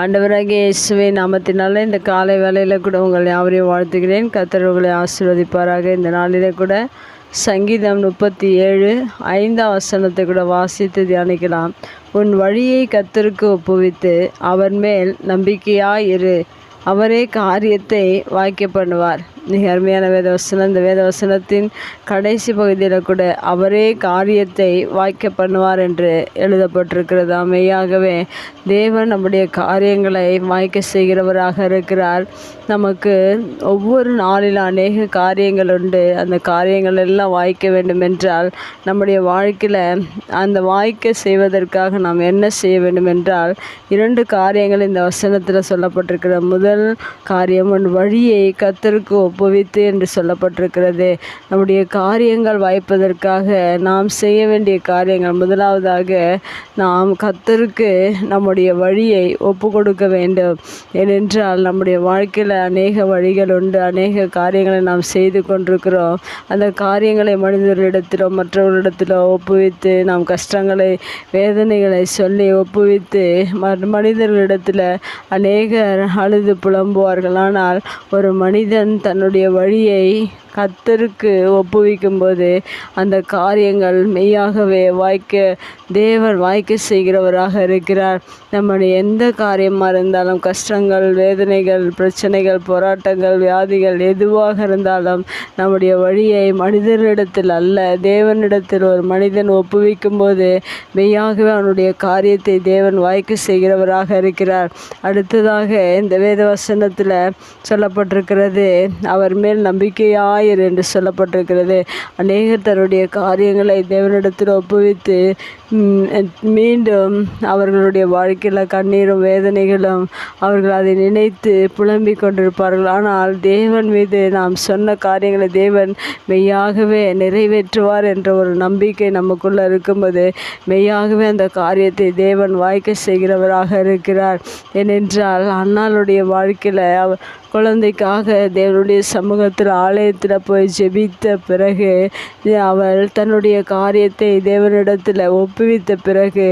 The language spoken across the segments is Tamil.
ஆண்டவராகிய இயேசுவின் நாமத்தினால இந்த காலை வேளையில் கூட உங்கள் யாவரையும் வாழ்த்துகிறேன். கர்த்தர் உங்களை ஆசீர்வதிப்பாராக. இந்த நாளிலே கூட சங்கீதம் 37:5 கூட வாசித்து தியானிக்கலாம். உன் வழியை கர்த்தருக்கு ஒப்புவித்து அவர் மேல் நம்பிக்கையாயிரு, அவரே காரியத்தை வாய்க்க பண்ணுவார். மிக அருமையான வேதவசனம். இந்த வேதவசனத்தின் கடைசி பகுதியில் கூட அவரே காரியத்தை வாய்க்க பண்ணுவார் என்று எழுதப்பட்டிருக்கிறது. மெய்யாகவே தேவன் நம்முடைய காரியங்களை வாய்க்க செய்கிறவராக இருக்கிறார். நமக்கு ஒவ்வொரு நாளில் அநேக காரியங்கள் உண்டு. அந்த காரியங்கள் எல்லாம் வாய்க்க வேண்டும் என்றால் நம்முடைய வாழ்க்கையில் அந்த வாய்க்க செய்வதற்காக நாம் என்ன செய்ய வேண்டும் என்றால் 2 காரியங்கள் இந்த வசனத்தில் சொல்லப்பட்டிருக்கிற. முதல் காரியம், உன் வழியை கர்த்தருக்கு ஒப்புவித்து என்று சொல்லப்பட்டிருக்கிறது. நம்முடைய காரியங்கள் வாய்ப்பதற்காக நாம் செய்ய வேண்டிய காரியங்கள், முதலாவதாக நாம் கர்த்தருக்கு நம்முடைய வழியை ஒப்பு கொடுக்க வேண்டும். ஏனென்றால் நம்முடைய வாழ்க்கையில் அநேக வழிகள் உண்டு. அநேக காரியங்களை நாம் செய்து கொண்டிருக்கிறோம். அந்த காரியங்களை மனிதர்களிடத்திலோ மற்றவர்களிடத்திலோ ஒப்புவித்து நாம் கஷ்டங்களை வேதனைகளை சொல்லி ஒப்புவித்து மனிதர்களிடத்தில் அநேகர் அழுது புலம்புவார்கள். ஆனால் ஒரு மனிதன் தன்னுடைய வழியை கர்த்தருக்கு ஒப்புவிக்கும்போது அந்த காரியங்கள் மெய்யாகவே தேவன் வாய்க்க செய்கிறவராக இருக்கிறார். நம்முடைய எந்த காரியமாக இருந்தாலும், கஷ்டங்கள், வேதனைகள், பிரச்சனைகள், போராட்டங்கள், வியாதிகள் எதுவாக இருந்தாலும் நம்முடைய வழியை மனிதனிடத்தில் அல்ல, தேவனிடத்தில் ஒரு மனிதன் ஒப்புவிக்கும் போது மெய்யாகவே அவனுடைய காரியத்தை தேவன் வாய்க்க செய்கிறவராக இருக்கிறார். அடுத்ததாக இந்த வேதவசனத்தில் சொல்லப்பட்டிருக்கிறது, அவர் மேல் நம்பிக்கையாயிரு என்று சொல்லப்பட்டிருக்கிறது. அநேகர் தன்னுடைய காரியங்களை தேவனிடத்தில் ஒப்புவித்து மீண்டும் அவர்களுடைய வாழ்க்கையில் கண்ணீரும் வேதனைகளும் அவர்கள் அதை நினைத்து புலம்பிக் கொண்டிருப்பார்கள். ஆனால் தேவன் மீது நாம் சொன்ன காரியங்களை தேவன் மெய்யாகவே நிறைவேற்றுவார் என்ற ஒரு நம்பிக்கை நமக்குள்ளே இருக்கும்போது மெய்யாகவே அந்த காரியத்தை தேவன் வாய்க்க செய்கிறவராக இருக்கிறார். ஏனென்றால் அன்னாளுடைய வாழ்க்கையில் குழந்தைக்காக தேவனுடைய சமூகத்தில் ஆலயத்தில் போய் ஜெபித்த பிறகு அவள் தன்னுடைய காரியத்தை தேவனிடத்தில் ஒப்புவித்த பிறகு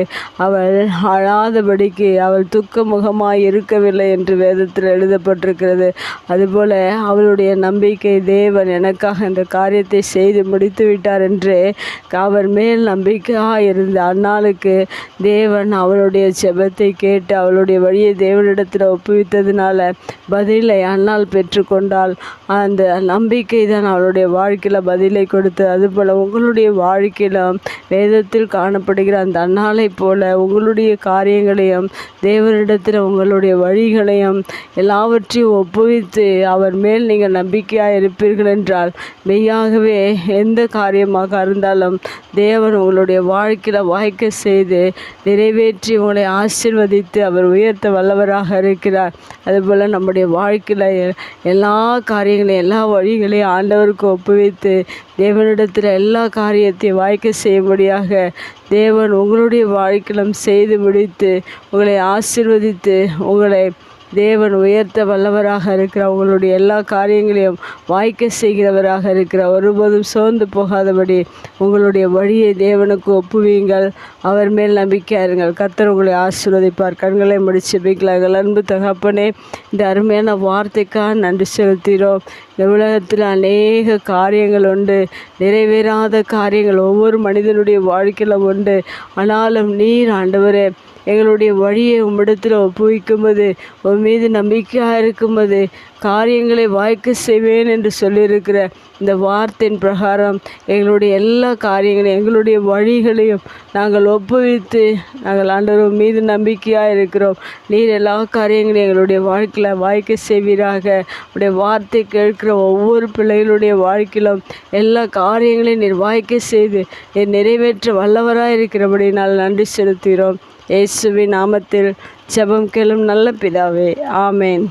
அவள் அழாதபடிக்கு அவள் துக்க முகமாய் இருக்கவில்லை என்று வேதத்தில் எழுதப்பட்டிருக்கிறது. அதுபோல் அவளுடைய நம்பிக்கை, தேவன் எனக்காக இந்த காரியத்தை செய்து முடித்து விட்டார் என்று அவர் மேல் நம்பிக்கையாக இருந்த அன்னாளுக்கு தேவன் அவளுடைய ஜெபத்தை கேட்டு அவளுடைய வழியை தேவனிடத்தில் ஒப்புவித்ததினால பதிலை அன்னாள் பெற்றுக்கொண்டாள். அந்த நம்பிக்கை தான் அவளுடைய வாழ்க்கையில் பதிலை கொடுத்து, அதுபோல் உங்களுடைய வாழ்க்கையிலும் வேதத்தில் காணப்படுகிற அந்த அன்னாளை போல உங்களுடைய காரியங்களையும் தேவனிடத்தில் உங்களுடைய வழிகளையும் எல்லாவற்றையும் ஒப்புவித்து அவர் மேல் நீங்கள் நம்பிக்கையாக இருப்பீர்கள் என்றால் மெய்யாகவே எந்த காரியமாக இருந்தாலும் தேவன் உங்களுடைய வாழ்க்கையில் வாய்க்க செய்து நிறைவேற்றி உங்களை ஆசீர்வதித்து அவர் உயர்த்த வல்லவராக இருக்கிறார். அதுபோல் நம்முடைய வாழ்க்கையில் எல்லா காரியங்களையும் எல்லா வழிகளையும் ஆண்டவருக்கு ஒப்புவித்து தேவனிடத்தில் எல்லா காரியத்தையும் வாய்க்க செய்யும்படியாக தேவன் உங்களுடைய வாழ்க்கையிலும் செய்து முடித்து உங்களை ஆசீர்வதித்து உங்களை தேவன் உயர்த்த வல்லவராக இருக்கிறார். உங்களுடைய எல்லா காரியங்களையும் வாய்க்க செய்கிறவராக இருக்கிறார். ஒருபோதும் சோர்ந்து போகாதபடி உங்களுடைய வழியை தேவனுக்கு ஒப்புவீங்கள். அவர் மேல் நம்பிக்கையாருங்கள். கர்த்தர் உங்களை ஆசீர்வதிப்பார். கண்களை முடிச்சு ஜெபிக்கலாங்கள். அன்பு தகப்பனே, இந்த அருமையான வார்த்தைக்காக நன்றி செலுத்துகிறோம். இந்த உலகத்தில் அநேக காரியங்கள் உண்டு, நிறைவேறாத காரியங்கள் ஒவ்வொரு மனிதனுடைய வாழ்க்கையில் உண்டு. ஆனாலும் நீர் ஆண்டவரே எங்களுடைய வழியை உம்மிடத்தில் ஒப்புவிக்கும்போது, உன் மீது நம்பிக்கையாக இருக்கும்போது காரியங்களை வாய்க்க செய்வேன் என்று சொல்லியிருக்கிற இந்த வார்த்தையின் பிரகாரம் எங்களுடைய எல்லா காரியங்களையும் எங்களுடைய வழிகளையும் நாங்கள் ஒப்புவித்து நாங்கள் ஆண்டவர் மீது நம்பிக்கையாக இருக்கிறோம். நீர் எல்லா காரியங்களையும் எங்களுடைய வாழ்க்கையில் வாய்க்க செய்வீராக. உடைய வார்த்தை கேட்கிற ஒவ்வொரு பிள்ளைகளுடைய வாழ்க்கையிலும் எல்லா காரியங்களையும் நீர் வாய்க்க செய்து நீர் நிறைவேற்ற வல்லவராக இருக்கிறபடினால் நன்றி செலுத்துகிறோம். இயேசுவின் நாமத்தில் ஜெபம் கேளும் நல்ல பிதாவே, ஆமேன்.